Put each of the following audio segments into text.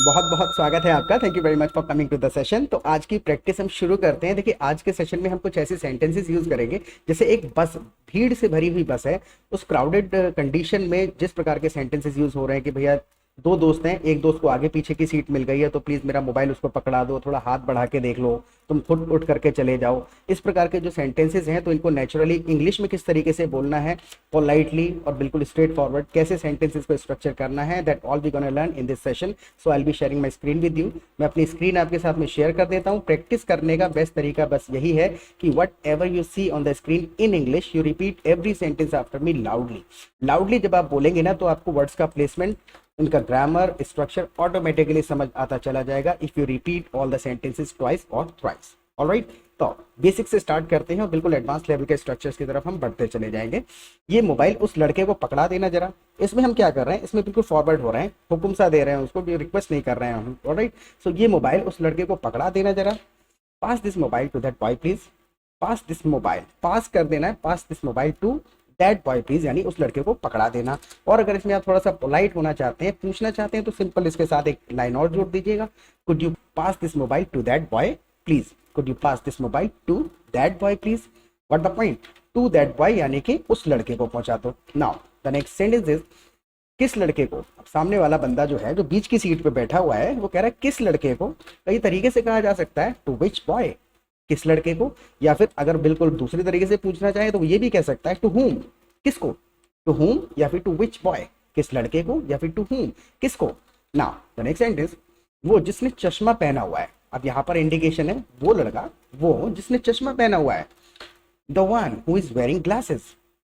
बहुत बहुत स्वागत है आपका। Thank you very much for coming to the session. तो आज की प्रैक्टिस हम शुरू करते हैं। देखिए, आज के सेशन में हम कुछ ऐसे सेंटेंसेस यूज करेंगे, जैसे एक बस, भीड़ से भरी हुई बस है, उस क्राउडेड कंडीशन में जिस प्रकार के सेंटेंसेस यूज हो रहे हैं कि भैया दो दोस्त हैं, एक दोस्त को आगे पीछे की सीट मिल गई है तो प्लीज मेरा मोबाइल उसको पकड़ा दो, थोड़ा हाथ बढ़ा के देख लो, तुम खुद उठ करके चले जाओ। इस प्रकार के जो सेंटेंसेस हैं, तो इनको नेचुरली इंग्लिश में किस तरीके से बोलना है, पोलाइटली और बिल्कुल स्ट्रेट फॉरवर्ड कैसे सेंटेंसेस को स्ट्रक्चर करना है, that all we gonna learn in this session. So I will be sharing my screen with you. मैं अपनी स्क्रीन आपके साथ में शेयर कर देता हूँ। प्रैक्टिस करने का बेस्ट तरीका बस यही है कि whatever you see on the screen in English, you repeat every sentence after me loudly. Loudly जब आप बोलेंगे ना, तो आपको वर्ड्स का प्लेसमेंट, उनका ग्रामर, स्ट्रक्चर ऑटोमेटिकली समझ आता चला जाएगा if you repeat all the sentences twice और थ्राइस। ऑलराइट, तो बेसिक से स्टार्ट करते हैं और बिल्कुल एडवांस लेवल के स्ट्रक्चर्स की तरफ हम बढ़ते चले जाएंगे। ये मोबाइल उस लड़के को पकड़ा देना जरा। इसमें हम क्या कर रहे हैं, इसमें बिल्कुल फॉरवर्ड हो रहे हैं, हुक्म सा दे रहे हैं उसको, रिक्वेस्ट नहीं कर रहे हैं हम। ऑलराइट, सो ये मोबाइल उस लड़के को पकड़ा देना जरा। Pass this mobile to that boy please. Pass this mobile, pass कर देना है, pass this mobile to that boy please, यानी उस लड़के को पकड़ा देना। और अगर इसमें आप थोड़ा सा पोलाइट होना चाहते हैं, पूछना चाहते हैं, तो सिंपल इसके साथ एक लाइन और जोड़ दीजिएगा, could you pass this mobile to that boy please. Could you pass this mobile to that boy please. What the point, to that boy यानी कि उस लड़के को पहुंचा दो। Now the next sentence is किस लड़के को। अब सामने वाला बंदा जो है, जो बीच की सीट पे बैठा हुआ है, वो कह रहा है किस लड़के को। कई तरीके से कहा जा सकता है, टू विच बॉय, किस लड़के को, या फिर अगर बिल्कुल दूसरी तरीके से पूछना चाहे तो ये भी कह सकता है टू हुम, किसको, टू हुम या फिर टू विच बॉय, किस लड़के को या फिर टू हुम, किसको। नाउ द नेक्स्ट सेंटेंस, वो जिसने चश्मा पहना हुआ है। अब यहाँ पर इंडिकेशन है वो लड़का, वो जिसने चश्मा पहना हुआ है। The one who is wearing glasses,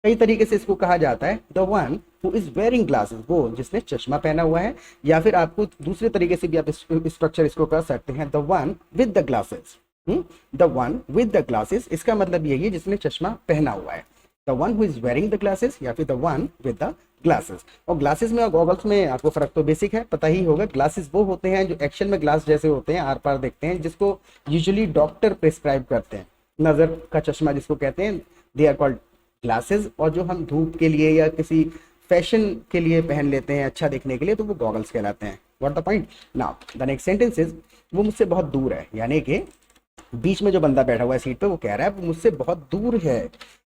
कई तरीके से इसको कहा जाता है, the one who is wearing glasses, वो जिसने चश्मा पहना हुआ है। या फिर आपको दूसरे तरीके से भी आप स्ट्रक्चर इसको कर सकते हैं, the one with the glasses. The one with the glasses, इसका मतलब यही है जिसने चश्मा पहना हुआ है। The one who is wearing the glasses या फिर the one with the glasses. और ग्लासेस में और गॉगल्स में आपको फर्क तो बेसिक है, पता ही होगा। ग्लासेस वो होते हैं जो एक्शन में ग्लास जैसे होते हैं, आर पार देखते हैं, जिसको यूजुअली डॉक्टर प्रिस्क्राइब करते हैं। नजर का चश्मा जिसको कहते हैं, दे आर कॉल्ड ग्लासेस। और जो हम धूप के लिए या किसी फैशन के लिए पहन लेते हैं अच्छा दिखने के लिए, तो वो गॉगल्स कहलाते हैं। What the point. Now the next sentence is वो मुझसे बहुत दूर है, यानी कि बीच में जो बंदा बैठा हुआ है सीट पे, वो कह रहा है वो मुझसे बहुत दूर है।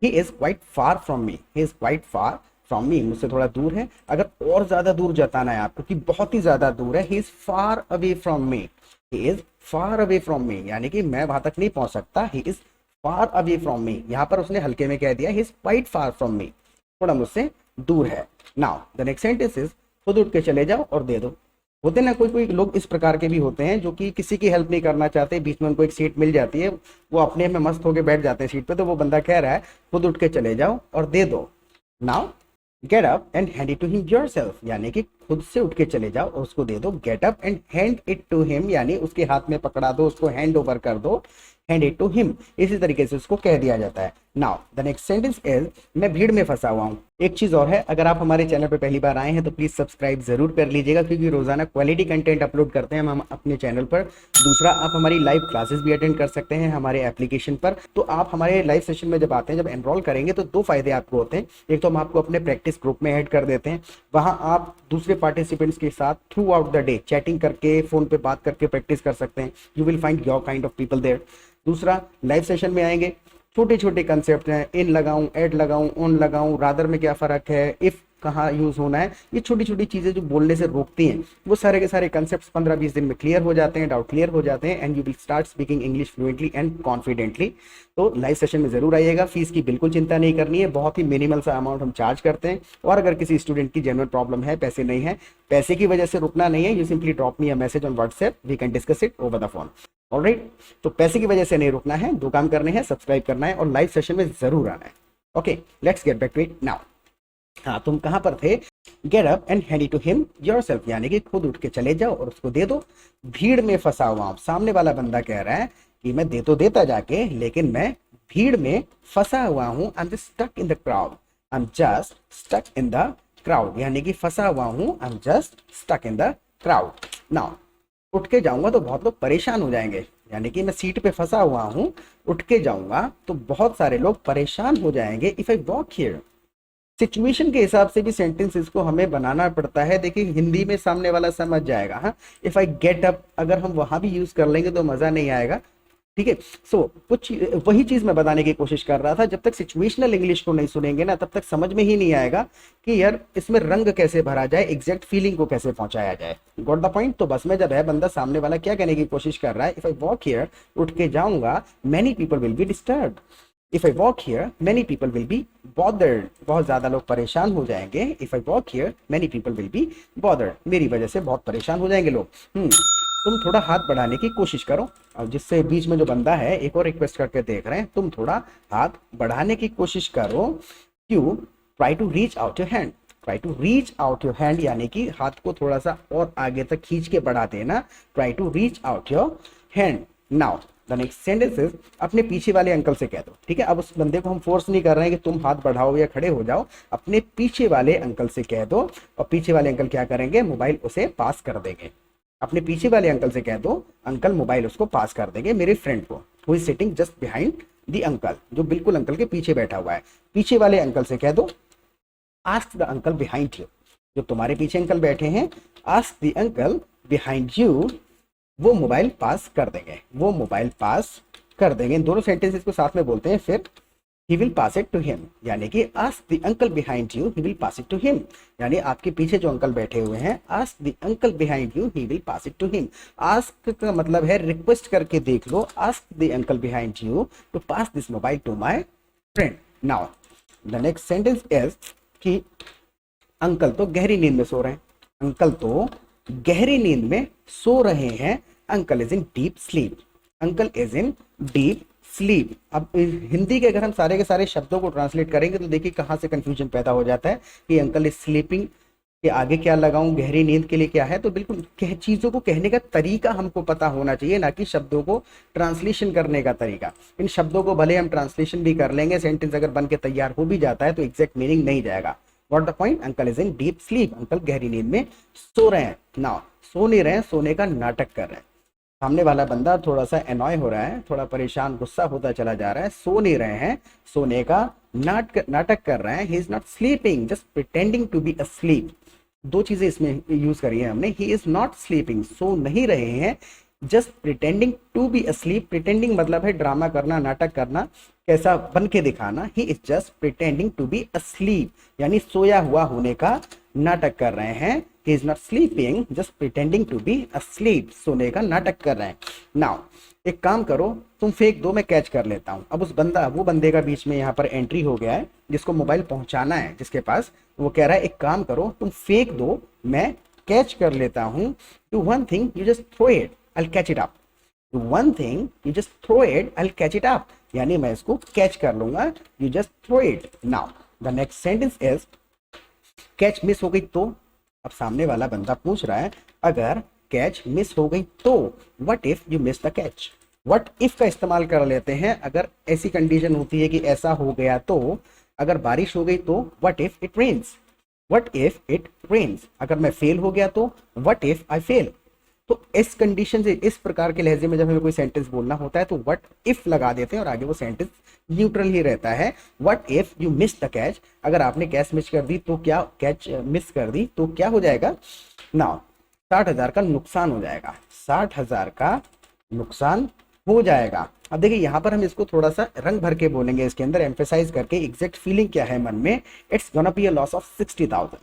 He is quite far from me, he is quite far from me, मुझसे थोड़ा दूर है। अगर और ज्यादा दूर जताना है आपको कि बहुत ही ज्यादा दूर है, he is far away from me, he is far away from me, यानी कि मैं वहां तक नहीं पहुंच सकता। He is far away from me, यहाँ पर उसने हल्के में कह दिया, he is quite far from me, थोड़ा मुझसे दूर है। Now the next sentence is खुद उठ के चले जाओ और दे दो। होते ना कोई कोई लोग इस प्रकार के भी होते हैं जो कि किसी की हेल्प नहीं करना चाहते, बीच में उनको एक सीट मिल जाती है, वो अपने में मस्त होके बैठ जाते हैं सीट पे। तो वो बंदा कह रहा है खुद उठ के चले जाओ और दे दो। Now get up and hand it to him yourself, यानी कि खुद से उठ के चले जाओ और उसको दे दो। Get up and hand it to him, यानी उसके हाथ में पकड़ा दो, उसको हैंड ओवर कर दो, हैंड इट टू हिम, इसी तरीके से उसको कह दिया जाता है। Now the next sentence is मैं भीड़ में फंसा हुआ हूँ। एक चीज और है, अगर आप हमारे चैनल पे पहली बार आए हैं तो प्लीज सब्सक्राइब जरूर कर लीजिएगा, क्योंकि रोजाना क्वालिटी कंटेंट अपलोड करते हैं हम अपने चैनल पर। दूसरा, आप हमारी लाइव क्लासेस भी अटेंड कर सकते हैं हमारे एप्लीकेशन पर। तो आप हमारे लाइव सेशन में जब आते हैं, जब एनरोल करेंगे, तो दो फायदे आपको होते हैं। एक तो हम आपको अपने प्रैक्टिस ग्रुप में ऐड कर देते हैं, वहां आप दूसरे पार्टिसिपेंट्स के साथ throughout the day chatting करके, फोन पे बात करके प्रैक्टिस कर सकते हैं। You will find your kind of people there. दूसरा, लाइव सेशन में आएंगे, छोटे छोटे कंसेप्ट हैं, इन लगाऊं, एड लगाऊं, ऑन लगाऊं, रादर में क्या फर्क है, इफ कहाँ यूज होना है, ये छोटी छोटी चीजें जो बोलने से रोकती हैं, वो सारे के सारे कंसेप्ट्स 15-20 दिन में क्लियर हो जाते हैं, डाउट क्लियर हो जाते हैं, and you will start speaking English fluently and confidently. तो लाइव सेशन में जरूर आइएगा। फीस की बिल्कुल चिंता नहीं करनी है, बहुत ही मिनिमल सा अमाउंट हम चार्ज करते हैं। और अगर किसी स्टूडेंट की जेन्युइन प्रॉब्लम है, पैसे नहीं है, पैसे की वजह से रुकना नहीं है, you simply drop me a message on WhatsApp, we can discuss it over the phone. Alright, तो पैसे की वजह से नहीं रुकना है, दो काम करने हैं, सब्सक्राइब करना है और लाइव सेशन में जरूर आना है। Okay, let's get back to it now. हाँ, तुम कहां पर थे। Get up and hand it to him yourself, यानी कि खुद उठ के चले जाओ और उसको दे दो। भीड़ में फंसा हुआ हूं, सामने वाला बंदा कह रहा है कि मैं दे तो देता जाके, लेकिन मैं भीड़ में फंसा हुआ हूं। I am just stuck in the crowd, I am just stuck in the crowd, यानी कि फंसा हुआ हूं, I am just stuck in the crowd. Now उठ के जाऊंगा तो बहुत लोग परेशान हो जाएंगे, यानी कि मैं सीट पे फंसा हुआ हूं, उठ के जाऊंगा तो बहुत सारे लोग परेशान हो जाएंगे। If I walk here, situation के हिसाब से भी सेंटेंसेस को हमें बनाना पड़ता है। देखिए हिंदी में सामने वाला समझ जाएगा, हाँ, इफ आई गेट अप अगर हम वहां भी यूज कर लेंगे तो मजा नहीं आएगा, ठीक है। सो कुछ वही चीज मैं बताने की कोशिश कर रहा था, जब तक सिचुएशनल इंग्लिश को नहीं सुनेंगे ना तब तक समझ में ही नहीं आएगा कि यार इसमें रंग कैसे भरा जाए, एग्जैक्ट फीलिंग को कैसे पहुंचाया जाए। Got the point. तो बस में जब है बंदा सामने वाला क्या कहने की कोशिश कर रहा है, इफ आई वॉक हियर, उठ के जाऊंगा, many people will be disturb. If I walk here many people will be bothered, बहुत ज्यादा लोग परेशान हो जाएंगे। If I walk here many people will be bothered, मेरी वजह से बहुत परेशान हो जाएंगे लोग। तुम थोड़ा हाथ बढ़ाने की कोशिश करो। और जिससे बीच में जो बंदा है एक और रिक्वेस्ट करके देख रहे हैं, तुम थोड़ा हाथ बढ़ाने की कोशिश करो। क्यों? Try to reach out your hand, try to reach out your hand, यानी कि हाथ को थोड़ा सा और आगे तक खींच के बढ़ा देना। Try to reach out your hand. Now the next sentence is, अपने पीछे वाले अंकल से कह दो, ठीक है। अब उस बंदे को हम फोर्स नहीं कर रहे हैं कि तुम हाथ बढ़ाओ या खड़े हो जाओ, अपने पीछे वाले अंकल से कह दो। और पीछे वाले अंकल क्या करेंगे, मोबाइल उसे पास कर देंगे। अपने पीछे वाले अंकल से कह दो, अंकल मोबाइल उसको पास कर देंगे मेरे फ्रेंड को, who is sitting just behind the uncle, जो बिल्कुल अंकल के पीछे बैठा हुआ है। पीछे वाले अंकल से कह दो, ask the uncle behind you, जो तुम्हारे पीछे अंकल बैठे हैं, ask the uncle behind you, वो मोबाइल पास कर देंगे, वो मोबाइल पास कर देंगे। इन दोनों सेंटेंसेस को साथ में बोलते हैं फिर, he will pass it to him, यानी कि ask the uncle behind you, he will pass it to him, यानी आपके पीछे जो अंकल बैठे हुए हैं, ask the uncle behind you, he will pass it to him। ask का मतलब है रिक्वेस्ट करके देख लो, ask the uncle behind you to pass this mobile to my friend। now the next sentence is कि uncle तो गहरी नींद में सो रहे हैं, अंकल तो गहरी नींद में सो रहे हैं, uncle is in deep sleep, uncle is in deep sleep. अब हिंदी के अगर हम सारे के सारे शब्दों को ट्रांसलेट करेंगे तो देखिए कहाँ से कंफ्यूजन पैदा हो जाता है कि अंकल इज स्लीपिंग के आगे क्या लगाऊं, गहरी नींद के लिए क्या है। तो बिल्कुल चीजों को कहने का तरीका हमको पता होना चाहिए, ना कि शब्दों को ट्रांसलेशन करने का तरीका। इन शब्दों को भले हम ट्रांसलेशन भी कर लेंगे, सेंटेंस अगर बन के तैयार हो भी जाता है तो एग्जैक्ट मीनिंग नहीं जाएगा। What the point, uncle is in deep sleep, uncle गहरी नींद में सो रहे हैं। ना सो नहीं रहे हैं, सोने का नाटक कर रहे हैं। सामने वाला बंदा थोड़ा सा एनॉय हो रहा है, थोड़ा परेशान गुस्सा होता चला जा रहा है, सो नहीं रहे हैं, सोने का नाटक कर रहे हैं। He is not sleeping, just pretending to be asleep. दो चीजें इसमें यूज करी है हमने, ही इज नॉट स्लीपिंग, सो नहीं रहे हैं, just pretending to be asleep. Pretending मतलब है ड्रामा करना, नाटक करना, कैसा बन के दिखाना। He is just pretending to be asleep, यानी सोया हुआ होने का नाटक कर रहे हैं। He is not sleeping, just pretending to be asleep, सोने का नाटक कर रहे हैं। नाउ एक काम करो, तुम फेंक दो, मैं कैच कर लेता हूं। अब वो बंदे का बीच में यहाँ पर एंट्री हो गया है, जिसको मोबाइल पहुंचाना है, जिसके पास, वो कह रहा है एक काम करो, तुम फेंक दो, मैं कैच कर लेता हूं। Do one thing, you just throw it, I will catch it up. Do one thing, you just throw it, I will catch it up, यानी मैं इसको कैच कर लूंगा, you just throw it. Now the next sentence is, catch miss हो गई तो। अब सामने वाला बंदा पूछ रहा है, अगर कैच मिस हो गई तो, what if you miss the catch. What if का इस्तेमाल कर लेते हैं अगर ऐसी कंडीशन होती है कि ऐसा हो गया तो। अगर बारिश हो गई तो what if it rains, what if it rains. अगर मैं फेल हो गया तो व्हाट इफ आई फेल। तो इस कंडीशन से, इस प्रकार के लहजे में जब हमें कोई सेंटेंस बोलना होता है तो व्हाट इफ लगा देते हैं और आगे वो सेंटेंस न्यूट्रल ही रहता है। What if you miss the catch, अगर आपने कैच मिस कर दी तो क्या, कैच मिस कर दी तो क्या हो जाएगा ना, 60,000 का नुकसान हो जाएगा, 60,000 का नुकसान हो जाएगा। अब देखिए यहाँ पर हम इसको थोड़ा सा रंग भर के बोलेंगे, इसके अंदर एम्फेसाइज करके एग्जैक्ट फीलिंग क्या है मन में। It's gonna be a loss of 60,000।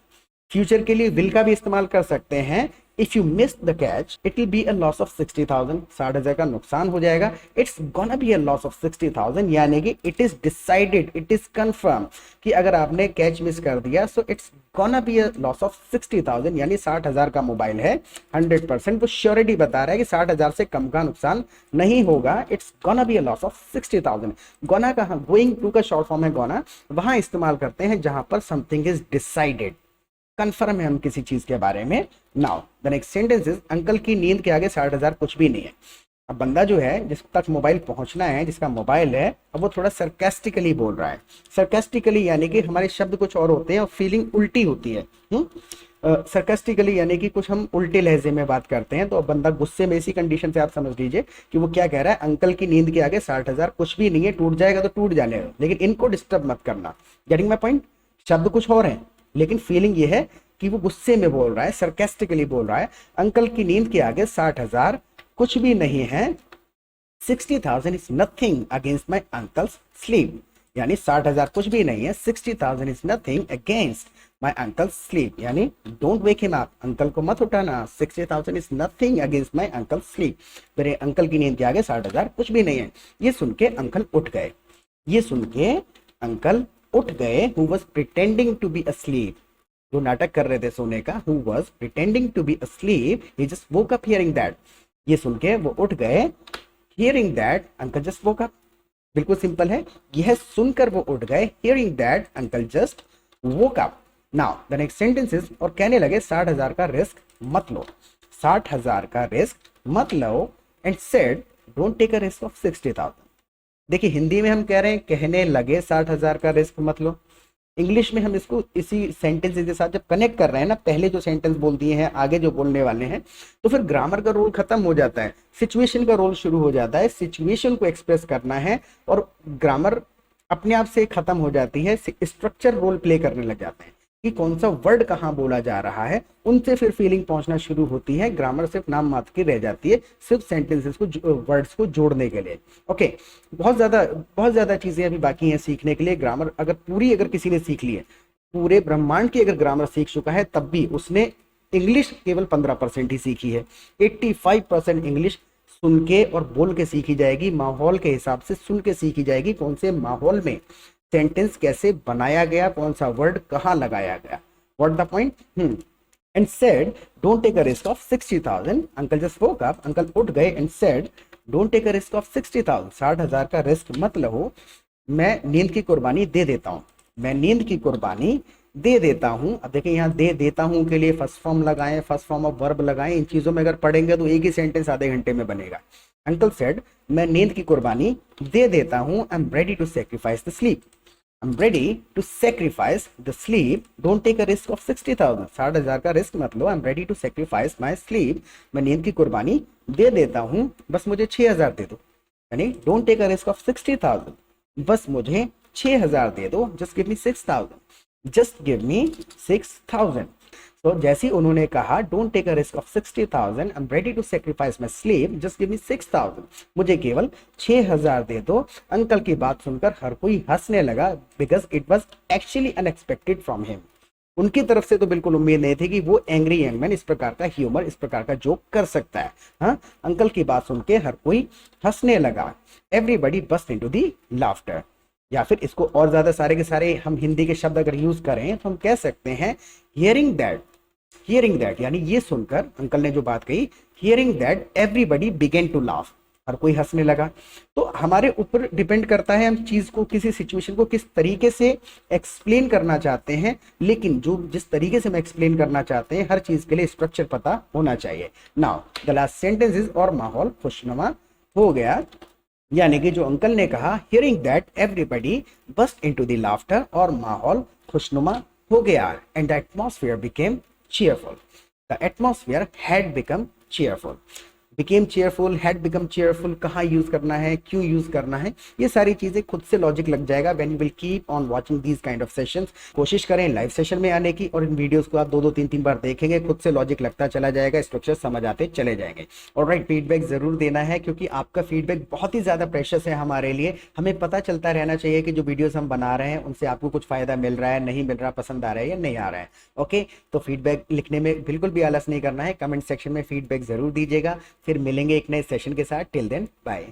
Future के लिए विल का भी इस्तेमाल कर सकते हैं। If you miss the catch it will be a loss of 60,000, 60,000 का नुकसान हो जाएगा। It's gonna be a loss of 60,000, यानी कि it is decided, it is confirm कि अगर आपने कैच मिस कर दिया so it's gonna be a loss of 60,000, यानी 60,000 का मोबाइल है, 100% वो श्योरिटी बता रहा है कि 60,000 से कम का नुकसान नहीं होगा। It's gonna be a loss of 60,000। Gonna का, गोइंग टू का शॉर्ट फॉर्म है गोना, वहां इस्तेमाल करते हैं जहां पर समथिंग इज डिसाइडेड, कंफर्म है हम किसी चीज के बारे में। Now the next sentence is, uncle की नींद के आगे 60,000 कुछ भी नहीं है। अब बंदा जो है, जिस तक मोबाइल पहुंचना है, जिसका मोबाइल है, अब वो थोड़ा सरकास्टिकली बोल रहा है। सरकास्टिकली यानी कि हमारे शब्द कुछ और होते हैं और फीलिंग उल्टी होती है। सरकास्टिकली यानी कि कुछ हम उल्टे लहजे में बात करते हैं। तो अब बंदा गुस्से में, इसी कंडीशन से आप समझ लीजिए कि वो क्या कह रहा है, अंकल की नींद के आगे 60,000 कुछ भी नहीं है, टूट जाएगा तो टूट जाने दो, लेकिन इनको डिस्टर्ब मत करना। Getting my point. शब्द कुछ और हैं, लेकिन फीलिंग ये है कि वो गुस्से में बोल रहा है, सरकेस्टिकली बोल रहा है। अंकल की नींद के आगे 60,000 कुछ भी नहीं है। 60,000 is nothing against my uncle's sleep, यानी 60,000 कुछ भी नहीं है। 60,000 is nothing against my uncle's sleep, यानी don't wake him up, uncle को मत उठाना। 60,000 is nothing against my uncle's sleep, मेरे अंकल की नींद के आगे 60,000 कुछ भी नहीं है। ये सुन के अंकल उठ गए, ये सुन के अंकल उठ गए। Who was pretending to be asleep, जो नाटक कर रहे थे सोने का, who was pretending to be asleep, he just woke up hearing that, ये सुन के वो उठ गए। hearing that uncle just woke up, बिल्कुल सिंपल है, यह सुनकर वो उठ गए। hearing that uncle just woke up। now the next sentence is, और कहने लगे 60,000 का रिस्क मत लो, 60,000 का रिस्क मत लो, and said don't take a risk of 60,000। देखिए हिंदी में हम कह रहे हैं कहने लगे 60,000 का रिस्क मत लो, इंग्लिश में हम इसको इसी सेंटेंस के साथ जब कनेक्ट कर रहे हैं ना, पहले जो सेंटेंस बोल दिए हैं आगे जो बोलने वाले हैं, तो फिर ग्रामर का रोल खत्म हो जाता है, सिचुएशन का रोल शुरू हो जाता है। सिचुएशन को एक्सप्रेस करना है और ग्रामर अपने आप से खत्म हो जाती है, स्ट्रक्चर रोल प्ले करने लग जाते हैं कि कौन सा वर्ड कहाँ बोला जा रहा है, उनसे फिर फीलिंग पहुंचना शुरू होती है। ग्रामर सिर्फ नाम मात्र की रह जाती है, सिर्फ सेंटेंसेस को, वर्ड्स को जोड़ने के लिए। ओके, बहुत ज़्यादा चीज़ें अभी बाकी हैं सीखने के लिए। ग्रामर अगर किसी ने सीख ली है, पूरे ब्रह्मांड की अगर ग्रामर सीख चुका है, तब भी उसने इंग्लिश केवल 15% ही सीखी है। 85% इंग्लिश सुन के और बोल के सीखी जाएगी, माहौल के हिसाब से सुन के सीखी जाएगी, कौन से माहौल में सेंटेंस कैसे बनाया गया, कौन सा वर्ड कहाँ लगाया गया। What the point? And said don't take a risk of 60,000। Uncle just woke up, uncle उठ गए, and said don't take a risk of 60,000, 60,000 का रिस्क मत लो, मैं नींद की कुर्बानी दे देता हूँ, मैं नींद की कुर्बानी दे देता हूँ। अब देखिए यहाँ दे देता हूँ के लिए फर्स्ट फॉर्म लगाएं, फर्स्ट फॉर्म ऑफ वर्ब लगाएं, इन चीजों में अगर पढ़ेंगे तो एक ही सेंटेंस आधे घंटे में बनेगा। अंकल सेड मैं नींद की कुर्बानी दे देता हूँ, I am ready to sacrifice the sleep, I'm ready to sacrifice the sleep, don't take a risk of 60,000, 60,000 का रिस्क मत लो, I'm ready to sacrifice my sleep, मैं नींद की कुर्बानी दे देता हूँ, बस मुझे 6,000 दे दो, यानी don't take a risk of 60,000, बस मुझे 6,000 दे दो, just give me 6,000, just give me 6,000। तो जैसे उन्होंने कहा don't take a risk of 60,000, I am ready to sacrifice my sleep, just give me 6,000, मुझे केवल 6,000 दे दो। अंकल की बात सुनकर हर कोई हंसने लगा, because it was actually unexpected from him. उनकी तरफ से तो बिल्कुल उम्मीद नहीं थी कि वो एंग्री यंग मैन इस प्रकार का ह्यूमर, इस प्रकार का जोक कर सकता है। हाँ, अंकल की बात सुन के हर कोई हंसने लगा। Everybody burst into the laughter, या फिर इसको और ज्यादा सारे के सारे हम हिंदी के शब्द अगर यूज करें तो हम कह सकते हैं हियरिंग दैट, यानी ये सुनकर अंकल ने जो बात कही, hearing that everybody began to laugh, हर कोई हंसने लगा। तो हमारे ऊपर डिपेंड करता है हम चीज को, किसी सिचुएशन को किस तरीके से एक्सप्लेन करना चाहते हैं, लेकिन जो जिस तरीके से हम एक्सप्लेन करना चाहते हैं हर चीज के लिए स्ट्रक्चर पता होना चाहिए। Now the last sentence is और माहौल खुशनुमा हो गया, यानी कि जो अंकल ने कहा hearing that everybody burst into the laughter, और माहौल खुशनुमा हो गया, and the atmosphere became cheerful, the atmosphere had become cheerful, became cheerful, had become cheerful, कहाँ यूज करना है, क्यों यूज करना है, ये सारी चीजें खुद से लॉजिक लग जाएगा when you will keep on watching these kind of sessions। कोशिश करें लाइव सेशन में आने की, और इन वीडियोस को आप 2-3 बार देखेंगे, खुद से लॉजिक लगता चला जाएगा, स्ट्रक्चर समझ आते चले जाएंगे। ऑलराइट, फीडबैक जरूर देना है, क्योंकि आपका फीडबैक बहुत ही ज्यादा प्रेशियस है हमारे लिए। हमें पता चलता रहना चाहिए कि जो वीडियोस हम बना रहे हैं उनसे आपको कुछ फायदा मिल रहा है, नहीं मिल रहा, पसंद आ रहा है या नहीं आ रहा है। ओके, तो फीडबैक लिखने में बिल्कुल भी आलस नहीं करना है, कमेंट सेक्शन में फीडबैक जरूर दीजिएगा। फिर मिलेंगे एक नए सेशन के साथ, टिल देन बाय।